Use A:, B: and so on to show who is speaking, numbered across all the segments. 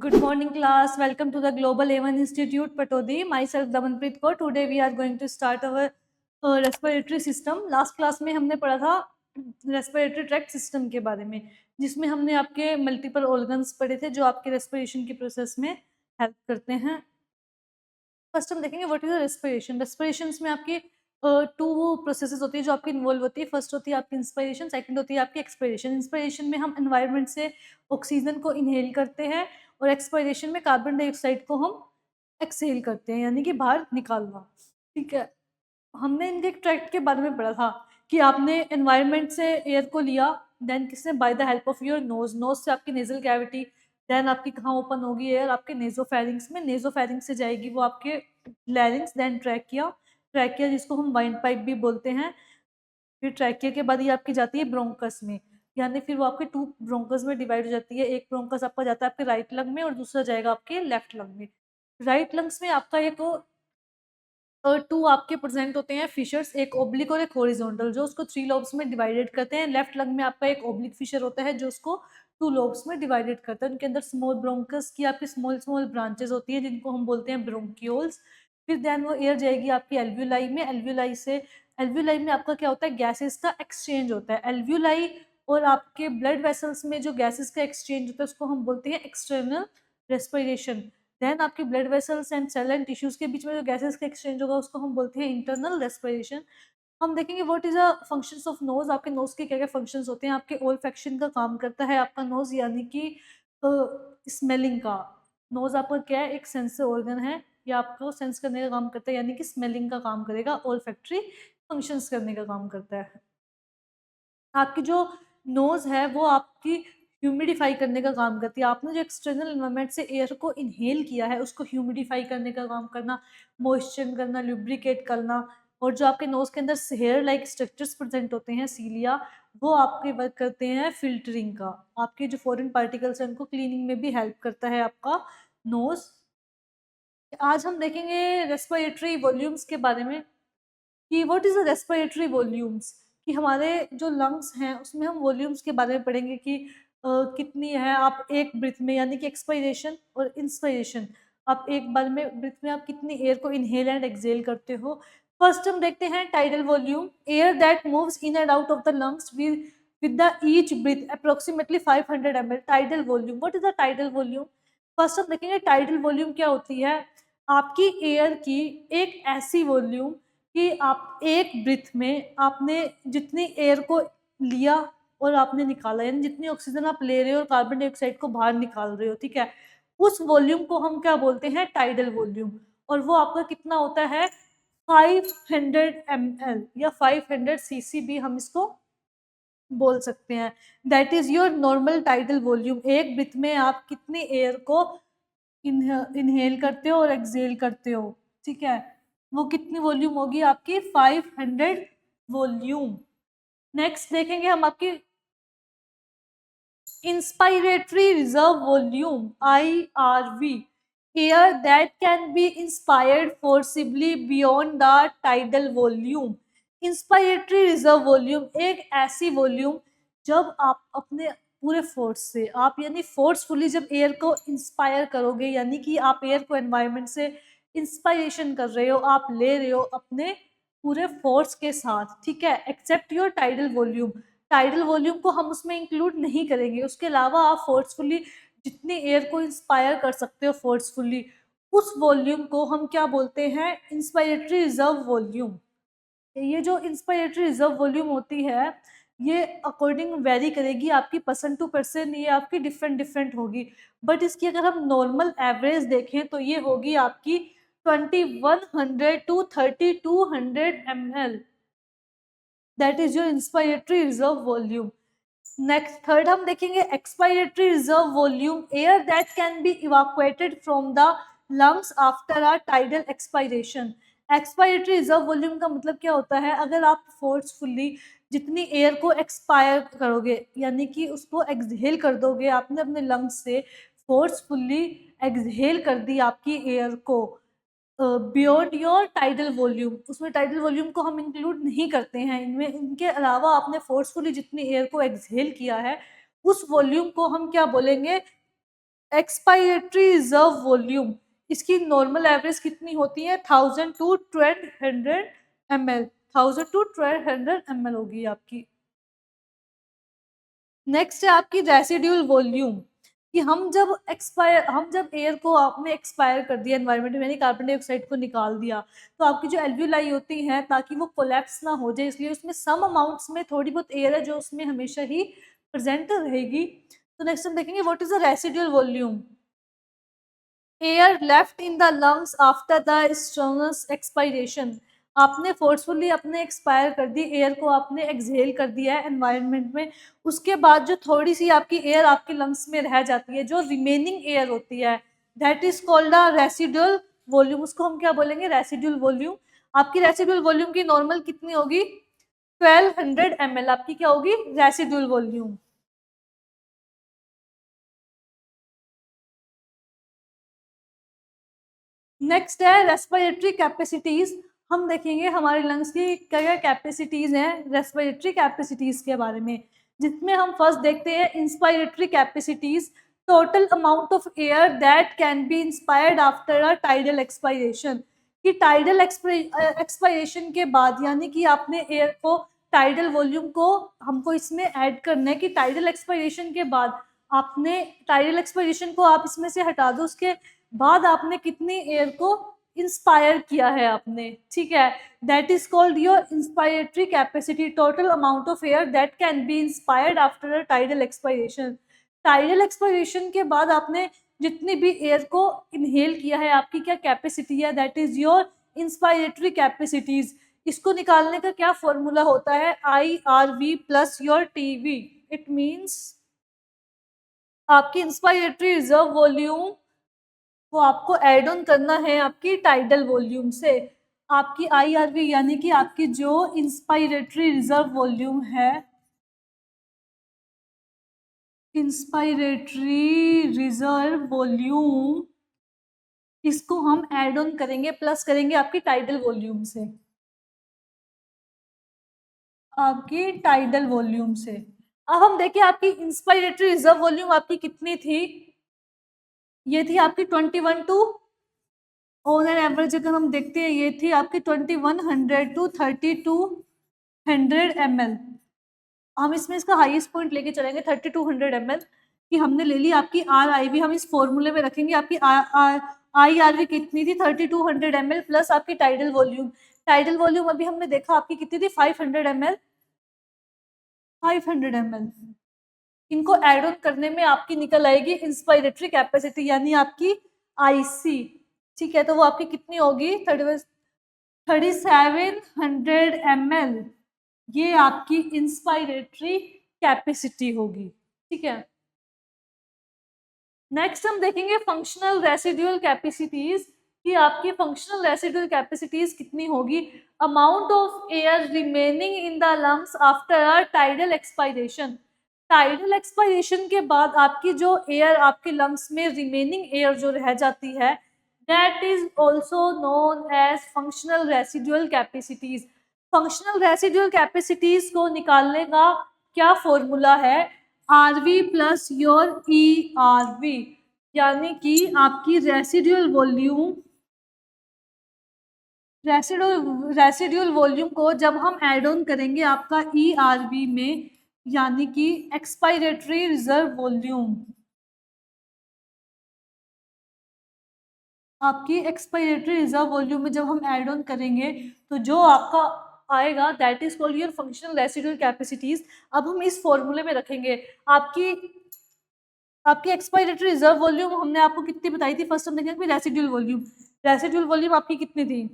A: Good morning, class. Welcome to the Global A1 Institute, Patodi. Myself, Damanpreet Kaur. Today we are going to start our respiratory system. Last class में हमने पढ़ा था respiratory tract system के बारे में, जिसमें हमने आपके multiple organs पढ़े थे जो आपके respiration की process में help करते हैं. फर्स्ट हम देखेंगे व्हाट इज रेस्पिरेशन. रेस्पिरेशंस में आपकी टू प्रोसेसेस होती है जो आपकी इन्वॉल्व होती है. फर्स्ट होती है आपकी इंस्पिरेशन, सेकंड होती है आपकी एक्सपिरेशन. इंस्पिरेशन में हम एनवायरनमेंट से ऑक्सीजन को इनहेल करते हैं और एक्सपिरेशन में कार्बन डाइऑक्साइड को हम एक्सहेल करते हैं, यानी कि बाहर निकालना. ठीक है, हमने इनके ट्रैक्ट के बारे में पढ़ा था कि आपने एनवायरनमेंट से एयर को लिया, देन किसने, by the help of your nose. Nose से आपकी नेजल कैविटी, देन आपकी कहाँ ओपन होगी एयर, आपके नेजोफेरिंग्स में. नेजोफेरिंग्स से जाएगी वो आपके लैरिंग्स, देन ट्रैकिया. ट्रैकिया जिसको हम वाइंड पाइप भी बोलते हैं. फिर ट्रैकिया के बाद ये आपकी जाती है ब्रोंकस में, यानी फिर वो आपके टू ब्रोंकस में डिवाइड हो जाती है. एक ब्रोंकस आपका जाता है आपके राइट लंग में और दूसरा जाएगा आपके लेफ्ट लंग में. राइट लंग्स में आपका एक टू आपके प्रेजेंट होते हैं फिशर्स, एक ओब्लिक और एक हॉरिजॉन्टल, जो उसको थ्री लोब्स में डिवाइडेड करते हैं. लेफ्ट लंग में आपका एक ओब्लिक फिशर होता है जो उसको टू लोब्स में डिवाइडेड करता है. उनके अंदर स्मॉल ब्रोंकस की आपकी स्मॉल स्मॉल ब्रांचेस होती हैं जिनको हम बोलते हैं ब्रोंक्यूल्स. फिर देन वो एयर जाएगी आपकी एल्व्यूलाई में. एल्व्यूलाई में आपका क्या होता है, गैसेस का एक्सचेंज होता है. एल्व्यूलाई और आपके ब्लड वेसल्स में जो गैसेस का एक्सचेंज होता है उसको हम बोलते हैं एक्सटर्नल रेस्पिरेशन. देन आपके blood vessels and cell and tissues के बीच में जो गैसेस का एक्सचेंज होगा उसको हम बोलते हैं इंटरनल रेस्पिरेशन. हम देखेंगे what is a functions of nose. आपके नोज के क्या क्या फंक्शंस होते हैं. आपके ओल्फैक्शन का काम करता है आपका नोज, यानी कि स्मेलिंग का. नोज आपका क्या है, एक सेंसर ऑर्गन है, या आपको सेंस करने का काम करता है, यानी कि स्मेलिंग का काम करेगा. ओल्फैक्टरी फंक्शंस करने का काम करता है. आपकी जो नोज है वो आपकी ह्यूमिडिफाई करने का काम करती है. आपने जो एक्सटर्नल एनवायरनमेंट से एयर को इनहेल किया है उसको ह्यूमिडिफाई करने का काम करना, मॉइस्चर करना, लुब्रिकेट करना. और जो आपके नोज के अंदर हेयर लाइक स्ट्रक्चर्स प्रेजेंट होते हैं, सीलिया, वो आपके वर्क करते हैं फिल्टरिंग का. आपके जो फॉरेन पार्टिकल्स हैं उनको क्लीनिंग में भी हेल्प करता है आपका नोज. आज हम देखेंगे रेस्पिरेटरी वॉल्यूम्स के बारे में कि what is the respiratory volumes. कि हमारे जो लंग्स हैं उसमें हम वॉल्यूम्स के बारे में पढ़ेंगे कि कितनी है. आप एक ब्रीथ में, यानी कि एक्सपायरेशन और इंस्पायरेशन, आप एक बार में ब्रीथ में आप कितनी एयर को इनहेल एंड एक्सहेल करते हो. फर्स्ट हम देखते हैं tidal volume. Air that moves in and out of the lungs with the each breath approximately 500 ml. Tidal volume, what is the tidal volume. First हम देखेंगे टाइडल वॉल्यूम क्या होती है. आपकी एयर की एक ऐसी वॉल्यूम कि आप एक ब्रीथ में आपने जितनी एयर को लिया और आपने निकाला, यानी जितनी ऑक्सीजन आप ले रहे हो और कार्बन डाइऑक्साइड को बाहर निकाल रहे हो, ठीक है, उस वॉल्यूम को हम क्या बोलते हैं, टाइडल वॉल्यूम. और वो आपका कितना होता है, 500 ml या 500 cc भी हम इसको बोल सकते हैं. That is your normal tidal volume. एक ब्रीथ में आप कितनी एयर को इनहेल करते हो और एक्सहेल करते हो, ठीक है, वो कितनी वॉल्यूम होगी आपकी, 500 वॉल्यूम. नेक्स्ट देखेंगे हम आपकी inspiratory reserve volume, IRV. Air that can B inspired forcibly beyond the tidal volume. Inspiratory reserve volume एक ऐसी वॉल्यूम जब आप अपने पूरे फोर्स से, आप यानी फोर्सफुली जब एयर को इंस्पायर करोगे, यानी कि आप एयर को एनवायरनमेंट से इंस्पायरेशन कर रहे हो, आप ले रहे हो अपने पूरे फोर्स के साथ, ठीक है, except your tidal volume. Tidal volume को हम उसमें इंक्लूड नहीं करेंगे. उसके अलावा आप फोर्सफुली जितनी एयर को इंस्पायर कर सकते हो फोर्सफुली, उस वॉल्यूम को हम क्या बोलते हैं, इंस्पायरेटरी रिजर्व वॉल्यूम. ये जो इंस्पायरेटरी रिजर्व वॉल्यूम होती है ये अकॉर्डिंग वेरी करेगी आपकी पर्सन टू पर्सन, ये आपकी डिफरेंट डिफरेंट होगी. बट इसकी अगर हम नॉर्मल एवरेज देखें तो ये होगी आपकी 2100 to 3200 ml. That is your inspiratory reserve volume. Next third हम देखेंगे expiratory reserve volume. Air that can be evacuated from the lungs after a tidal expiration. Expiratory reserve volume का मतलब क्या होता है, अगर आप फोर्सफुली जितनी एयर को एक्सपायर करोगे, यानी कि उसको एक्सहेल कर दोगे, आपने अपने लंग्स से फोर्सफुली एक्सहेल कर दी आपकी एयर को बियॉन्ड योर टाइडल वॉल्यूम, उसमें टाइडल वॉल्यूम को हम इंक्लूड नहीं करते हैं इनमें. इनके अलावा आपने फोर्सफुली जितनी एयर को एक्सहेल किया है उस वॉल्यूम को हम क्या बोलेंगे, एक्सपायरेटरी रिजर्व वॉल्यूम, इसकी नॉर्मल एवरेज कितनी होती है? 1000 टू 1200 ml, 1000 टू 1200 ml होगी आपकी। नेक्स्ट है आपकी रेसिड्यूल वॉल्यूम, कि हम जब एयर को आपने एक्सपायर कर दिया एनवायरनमेंट में, यानी कार्बन डाइऑक्साइड को निकाल दिया, तो आपकी जो एल्वियोलाई होती हैं, ताकि वो कोलैप्स ना हो जाए, इसलिए उसमें सम अमाउंट्स में थोड़ी बहुत एयर है जो उसमें हमेशा ही प्रेजेंट रहेगी। तो नेक्स्ट हम देखेंगे what is the residual volume. Air left in the lungs after the strenuous expiration, आपने फोर्सफुली अपने एक्सपायर कर दी एयर को, आपने एक्सहेल कर दिया है एनवायरनमेंट में, उसके बाद जो थोड़ी सी आपकी एयर आपके लंग्स में रह जाती है, जो रिमेनिंग एयर होती है, that is called the residual volume. उसको हम क्या बोलेंगे? Residual volume. आपकी रेसिडुअल वॉल्यूम की नॉर्मल कितनी होगी? 1200 ml आपकी क्या होगी? Residual volume. नेक्स्ट है रेस्पिरेटरी कैपेसिटीज। हम देखेंगे हमारे लंग्स की क्या क्या कैपेसिटीज हैं रेस्पिरेटरी कैपेसिटीज के बारे में, जिसमें हम फर्स्ट देखते हैं inspiratory capacities, total amount of air that can B inspired after a tidal expiration, कि टाइडल एक्सपायरेशन के बाद, यानी कि आपने एयर को टाइडल वॉल्यूम को हमको इसमें ऐड करना है, कि टाइडल एक्सपायरेशन के बाद आपने टाइडल एक्सपायरेशन को आप इसमें से हटा दो, उसके बाद आपने कितनी एयर को इंस्पायर किया है आपने, ठीक है, that is called your inspiratory capacity, total amount of air that can B inspired after a tidal expiration. Tidal expiration के बाद आपने जितनी भी एयर को इनहेल किया है, आपकी क्या कैपेसिटी है? That is your inspiratory capacities. इसको निकालने का क्या फॉर्मूला होता है? IRV plus your TV। It means आपकी इंस्पायरेटरी रिजर्व वॉल्यूम वो आपको एड ऑन करना है आपकी टाइडल वॉल्यूम से। आपकी IRV यानी कि आपकी जो इंस्पायरेटरी रिजर्व वॉल्यूम है, इंस्पायरेटरी रिजर्व वॉल्यूम, इसको हम एड ऑन करेंगे, प्लस करेंगे आपकी टाइडल वॉल्यूम से, आपकी टाइडल वॉल्यूम से। अब हम देखिए आपकी इंस्पायरेटरी रिजर्व वॉल्यूम आपकी कितनी थी? ये थी आपकी 21 टू, ऑन एन एवरेज अगर हम देखते हैं, ये थी आपकी 2100 टू 3200 ml। हम इसमें इसका हाईएस्ट पॉइंट लेके चलेंगे 3200 ml की हमने ले ली। आपकी RIV हम इस फॉर्मूले में रखेंगे, आपकी IRV कितनी थी? 3200 ml प्लस आपकी टाइडल वॉल्यूम। टाइडल वॉल्यूम अभी हमने देखा आपकी कितनी थी? 500 ml, 500 ml। इनको एड ऑन करने में आपकी निकल आएगी इंस्पायरेटरी कैपेसिटी, यानी आपकी IC, ठीक है, तो वो आपकी कितनी होगी? 3700 ml, ये आपकी इंस्पायरेटरी कैपेसिटी होगी, ठीक है। नेक्स्ट हम देखेंगे फंक्शनल रेसिडुअल कैपेसिटीज, कि आपकी फंक्शनल रेसिडुअल कैपेसिटीज कितनी होगी? Amount of air remaining in the lungs after a tidal expiration. Tidal expiration के बाद आपकी जो एयर आपके लंग्स में रिमेनिंग एयर जो रह जाती है, that is also known as functional residual capacities. Functional residual capacities को निकालने का क्या फॉर्मूला है? RV प्लस योर ERV, यानी कि आपकी रेसिडुअल वॉल्यूम, रेसिडुअल वॉल्यूम को जब हम एड ऑन करेंगे आपका ERV में, यानी कि एक्सपायरेटरी रिजर्व वॉल्यूम, आपकी एक्सपायरेटरी रिजर्व वॉल्यूम में जब हम ऐड ऑन करेंगे, तो जो आपका आएगा that is called your functional residual capacities. अब हम इस फॉर्मूले में रखेंगे आपकी आपकी एक्सपायरेटरी रिजर्व वॉल्यूम हमने आपको कितनी बताई थी? फर्स्ट हम देखेंगे रेसिडुअल वॉल्यूम। रेसिडुअल वॉल्यूम आपकी कितनी थी?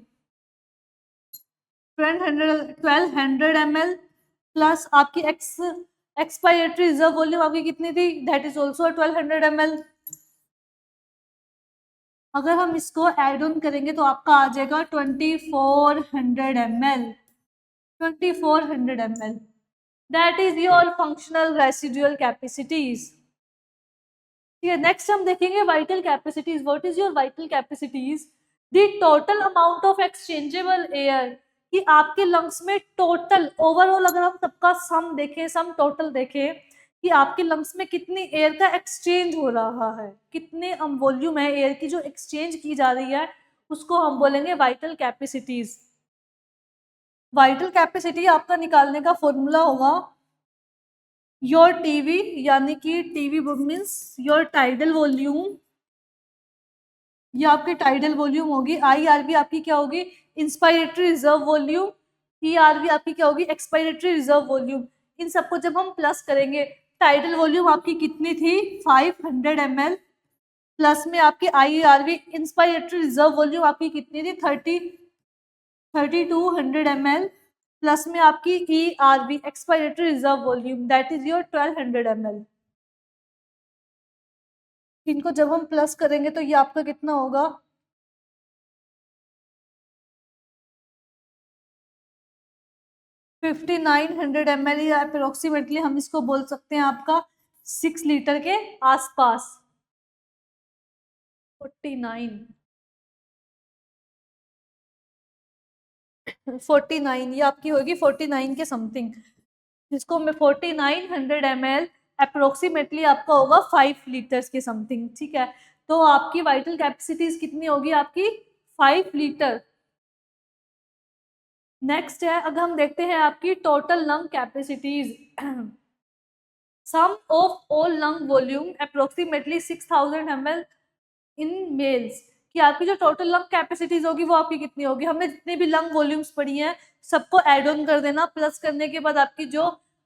A: 1200 ml प्लस आपकी एक्सपायरेटरी रिजर्व वॉल्यूम आपकी कितनी थी? That is also 1200 ml। अगर हम इसको ऐड ऑन करेंगे तो आपका आ जाएगा 2400 ml, 2400 ml। That is your functional residual capacities. ठीक है, नेक्स्ट हम देखेंगे vital capacities. What is your vital capacities? The total amount of exchangeable air, कि आपके लंग्स में टोटल ओवरऑल अगर हम सबका सम देखें, सम टोटल देखें, कि आपके लंग्स में कितनी एयर का एक्सचेंज हो रहा है, कितने वॉल्यूम है एयर की जो एक्सचेंज की जा रही है, उसको हम बोलेंगे वाइटल कैपेसिटीज। वाइटल कैपेसिटी आपका निकालने का फॉर्मूला होगा योर टीवी, यानी कि TV means your tidal volume, ये आपकी टाइडल वॉल्यूम होगी। IRV आपकी क्या होगी, इंस्पायरेटरी रिजर्व वॉल्यूम। ERV आपकी क्या होगी, एक्सपायरेटरी रिजर्व वॉल्यूम। इन सबको जब हम प्लस करेंगे, टाइडल वॉल्यूम आपकी कितनी थी 500 ml, प्लस में आपकी IRV इंस्पायरेटरी रिजर्व वॉल्यूम आपकी कितनी थी 3200 ml, प्लस में आपकी ERV expiratory reserve volume that is your 1200 ml। इनको जब हम प्लस करेंगे तो ये आपका कितना होगा 5900 ml, या अप्रोक्सीमेटली हम इसको बोल सकते हैं आपका 6 लीटर के आसपास। 49 ये आपकी होगी 49 के समथिंग, जिसको मैं 4900 ml अप्रोक्सीमेटली आपका होगा 5 लीटर्स के समथिंग, ठीक है। तो आपकी वाइटल कैपेसिटीज कितनी होगी आपकी 5 लीटर। नेक्स्ट है, अगर हम देखते हैं आपकी total lung capacities, sum of all lung volume approximately 6000 ml in males, कि आपकी जो टोटल लंग कैपेसिटीज होगी वो आपकी कितनी होगी। हमने जितने भी लंग वॉल्यूम्स पढ़ी हैं सबको एड ऑन कर देना, प्लस करने के बाद आपकी जो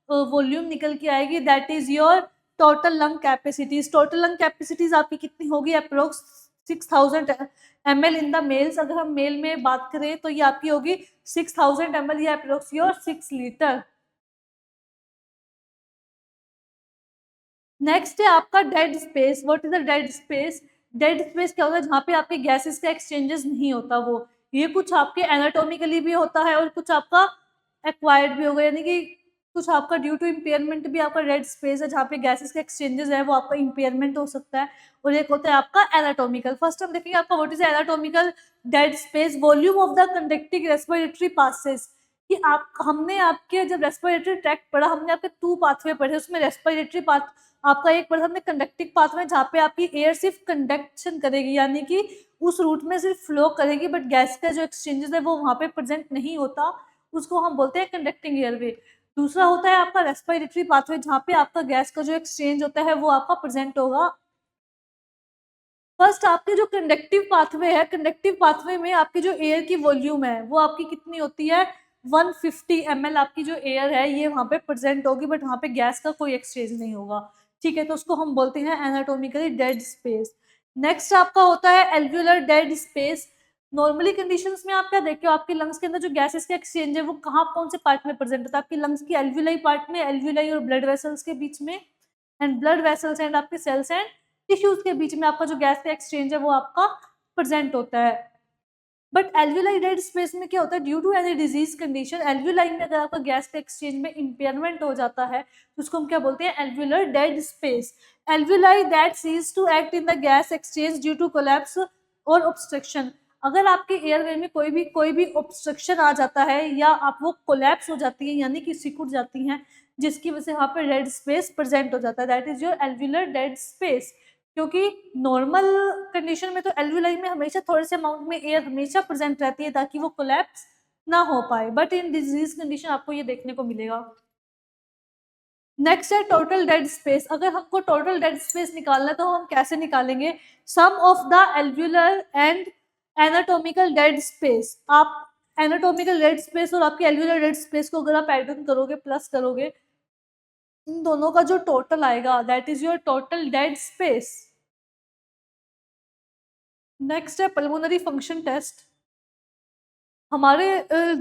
A: वॉल्यूम निकल के आएगी that is your total lung capacities. Total lung capacities आपकी कितनी होगी approx 6000 ml in the mails. अगर हम मेल में बात करें तो ये आपकी होगी 6000 ml, ये अप्रोक्स योर 6 लीटर। नेक्स्ट है आपका dead space. What is the dead space. Dead space क्या होता है, जहाँ पे आपके गैसेस का एक्सचेंजेस नहीं होता वो। ये कुछ आपके एनाटोमिकली भी होता है और कुछ आपका एक्वायर्ड भी होगा, यानी कि कुछ आपका ड्यू टू इम्पेयरमेंट भी आपका डेड स्पेस है, जहाँ पे गैसेस का एक्सचेंजेस है वो आपका इम्पेयरमेंट हो सकता है। और एक होता है आपका एनाटोमिकल। फर्स्ट हम देखेंगे आपका what is anatomical dead space. Volume of the conducting respiratory passes, कि आप हमने आपके जब रेस्पिरेटरी ट्रैक्ट पढ़ा, हमने आपके 2 पाथवे पढ़े, उसमें रेस्पिरेटरी पाथ आपका एक पढ़ा हमने कंडक्टिंग पाथवे, जहाँ पे आपकी एयर सिर्फ कंडक्शन करेगी, यानी कि उस रूट में सिर्फ फ्लो करेगी, बट गैस का जो एक्सचेंजेस है वो वहाँ पे प्रेजेंट नहीं होता, उसको हम बोलते हैं कंडक्टिंग एयरवे। दूसरा होता है आपका रेस्पिरेटरी पाथवे, जहाँ पे आपका गैस का जो एक्सचेंज होता है वो आपका प्रेजेंट होगा। फर्स्ट आपके जो कंडक्टिव पाथवे है, कंडक्टिव पाथवे में आपकी जो एयर की वॉल्यूम है वो आपकी कितनी होती है 150 ml, आपकी जो एयर है ये वहाँ पे प्रेजेंट होगी, बट वहाँ पे गैस का कोई एक्सचेंज नहीं होगा, ठीक है। तो उसको हम बोलते हैं एनाटोमिकली डेड स्पेस। नेक्स्ट आपका होता है alveolar dead space. Normally conditions में आप क्या देखते हो, आपके लंग्स के अंदर जो गैसेस का एक्सचेंज है वो कहाँ कौन से पार्ट में प्रेजेंट होता है, आपके लंग्स की एल्व्यूलाई पार्ट में, एल्व्यूलाई और ब्लड वेसल्स के बीच में, एंड ब्लड वेसल्स एंड आपके सेल्स एंड टिश्यूज के बीच में आपका जो गैस का एक्सचेंज है वो आपका प्रेजेंट होता है। बट एल्व्यूलाई डेड स्पेस में क्या होता है, due to any disease condition, alveoli में अगर आपका गैस के एक्सचेंज में इम्पेयरमेंट हो जाता है तो उसको हम क्या बोलते हैं alveolar dead space. Alveoli that cease to act in the gas exchange due to collapse और ऑब्स्ट्रक्शन। अगर आपके एयरवे में कोई भी ऑब्स्ट्रक्शन आ जाता है या आप वो कोलैप्स हो जाती है, यानी कि सिकुड़ जाती हैं, जिसकी वजह से वहाँ पर डेड स्पेस प्रेजेंट हो जाता है, that is your alveolar dead space. क्योंकि नॉर्मल कंडीशन में तो एल्व्यूलाई में हमेशा थोड़े से अमाउंट में एयर हमेशा प्रेजेंट रहती है ताकि वो कोलैप्स ना हो पाए, बट इन डिजीज कंडीशन आपको ये देखने को मिलेगा। नेक्स्ट है टोटल डेड स्पेस। अगर हमको टोटल डेड स्पेस निकालना है तो हम कैसे निकालेंगे, sum of the alveolar and anatomical dead space. आप एनाटोमिकल डेड स्पेस और आपके एल्व्यूलर डेड स्पेस को अगर आप एड ऑन करोगे, प्लस करोगे, इन दोनों का जो टोटल आएगा that is your total dead space. Next है पल्मोनरी फंक्शन टेस्ट। हमारे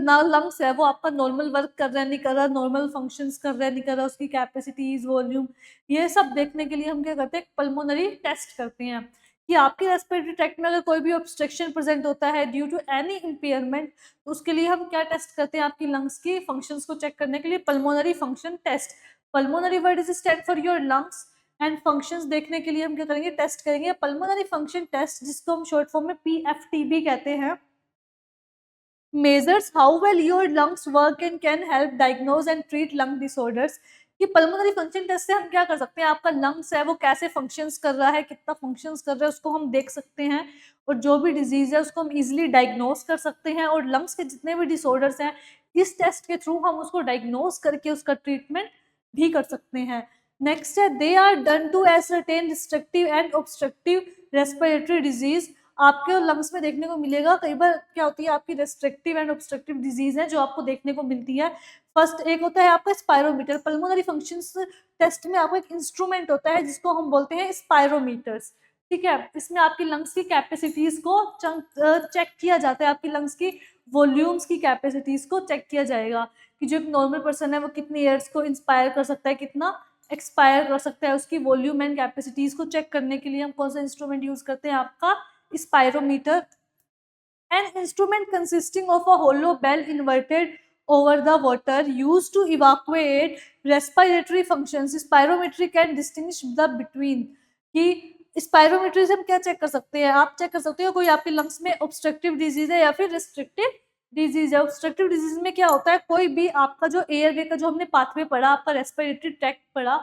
A: लंग्स है वो आपका नॉर्मल वर्क कर रहा है नहीं कर रहा, नॉर्मल फंक्शंस कर रहा है नहीं कर रहा, उसकी कैपेसिटीज वॉल्यूम, ये सब देखने के लिए हम क्या करते हैं पल्मोनरी टेस्ट करते हैं, कि आपके रेस्पिरेटरी ट्रैक्ट में अगर कोई भी ऑब्स्ट्रक्शन प्रेजेंट होता है ड्यू टू एनी इम्पेयरमेंट, तो उसके लिए हम क्या टेस्ट करते हैं, आपकी लंग्स की फंक्शंस को चेक करने के लिए pulmonary function test. Pulmonary word is stand for your lungs and functions देखने के लिए हम क्या करेंगे, टेस्ट करेंगे पल्मोनरी फंक्शन टेस्ट, जिसको हम शॉर्ट फॉर्म में PFT कहते हैं। Measures how well your lungs work and can help diagnose and treat lung disorders। कि पल्मोनरी फंक्शन टेस्ट से हम क्या कर सकते हैं, आपका लंग्स है वो कैसे फंक्शंस कर रहा है, कितना फंक्शंस कर रहा है, उसको हम देख सकते हैं और जो भी डिजीज है उसको हम इजीली डायग्नोस कर सकते हैं और लंग्स के जितने भी डिसऑर्डर्स हैं इस टेस्ट के थ्रू हम उसको डायग्नोस करके उसका ट्रीटमेंट भी कर सकते हैं। नेक्स्ट है they are done to ascertain restrictive and obstructive respiratory disease. आपके लंग्स में देखने को मिलेगा कई बार क्या होती है, आपकी रेस्ट्रिक्टिव एंड ऑब्स्ट्रक्टिव डिजीज है जो आपको देखने को मिलती है। फर्स्ट एक होता है आपका स्पायरोमीटर, पल्मोनरी फंक्शंस टेस्ट में आपको एक इंस्ट्रूमेंट होता है जिसको हम बोलते हैं स्पायरोमीटर्स, ठीक है। इसमें आपकी लंग्स की कैपेसिटीज को चेक किया जाता है, आपकी लंग्स की वॉल्यूम्स की कैपेसिटीज को चेक किया जाएगा कि जो एक नॉर्मल पर्सन है वो कितनी एयर्स को इंस्पायर कर सकता है, कितना एक्सपायर कर सकता है, उसकी वॉल्यूम एंड कैपेसिटीज को चेक करने के लिए हम कौन सा इंस्ट्रूमेंट यूज करते हैं, आपका spirometer. An instrument consisting of a hollow bell inverted over the water used to evacuate respiratory functions. Spirometry can distinguish the between कि स्पायरोमेट्री से हम क्या चेक कर सकते हैं, आप चेक कर सकते हो कोई आपके लंग्स में ऑब्स्ट्रक्टिव डिजीज है या फिर रिस्ट्रिक्टिव डिजीज है। ऑब्स्ट्रक्टिव डिजीज में क्या होता है, कोई भी आपका जो एयरवे का जो हमने पाथवे पढ़ा, आपका रेस्पिरेटरी ट्रैक्ट पढ़ा,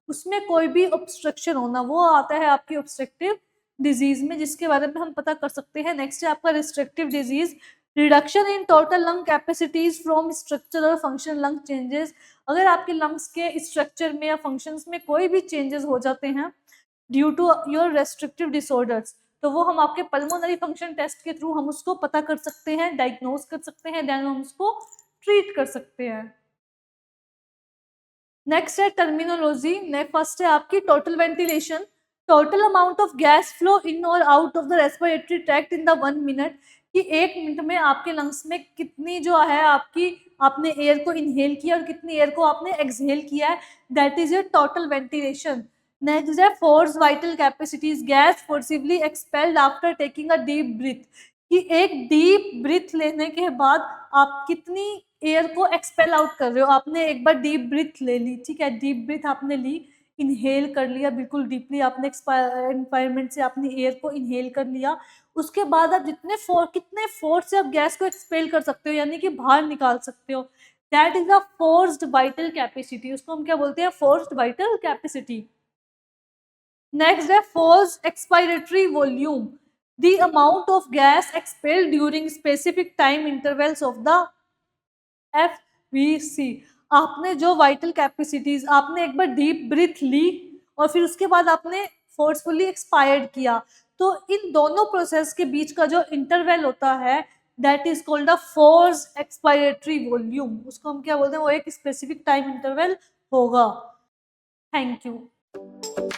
A: उसमें कोई भी ऑब्स्ट्रक्शन होना वो आता है आपकी ऑब्स्ट्रक्टिव डिजीज में, जिसके बारे में हम पता कर सकते हैं। नेक्स्ट है आपका restrictive disease, reduction in total lung capacities from structure और फंक्शन लंग चेंजेस। अगर आपके लंग्स के स्ट्रक्चर में या फंक्शंस में कोई भी चेंजेस हो जाते हैं due to your restrictive disorders, तो वो हम आपके पल्मोनरी फंक्शन टेस्ट के थ्रू हम उसको पता कर सकते हैं, डायग्नोस कर सकते हैं, देन हम उसको ट्रीट कर सकते हैं। नेक्स्ट है टर्मिनोलॉजी। फर्स्ट है आपकी total ventilation, total amount of gas flow in और out of the respiratory tract in the 1 minute, कि 1 मिनट में आपके लंग्स में कितनी जो है आपकी आपने एयर को इनहेल किया और कितनी एयर को आपने एक्सहेल किया है, that is your total ventilation. Next है force vital capacities, gas forcibly expelled after taking a deep breath, कि एक डीप ब्रीथ लेने के बाद आप कितनी एयर को एक्सपेल आउट कर रहे हो। आपने एक बार डीप ब्रीथ ले ली, ठीक है, डीप ब्रीथ आपने ली, इनहेल कर लिया बिल्कुल डीपली, आपने एनवायरमेंट से आपने एयर को इनहेल कर लिया, उसके बाद आप कितने फोर्स से आप गैस को एक्सपेल कर सकते हो, यानी कि बाहर निकाल सकते हो, that is a forced vital capacity. उसको हम क्या बोलते हैं, फोर्स्ड वाइटल कैपेसिटी। नेक्स्ट है forced expiratory volume, the amount of gas expelled during specific time intervals of the FVC। आपने जो वाइटल कैपेसिटीज, आपने एक बार डीप ब्रीथ ली और फिर उसके बाद आपने फोर्सफुली एक्सपायर्ड किया, तो इन दोनों प्रोसेस के बीच का जो इंटरवल होता है that is called a force expiratory volume. उसको हम क्या बोलते हैं, वो एक स्पेसिफिक टाइम इंटरवल होगा। Thank you.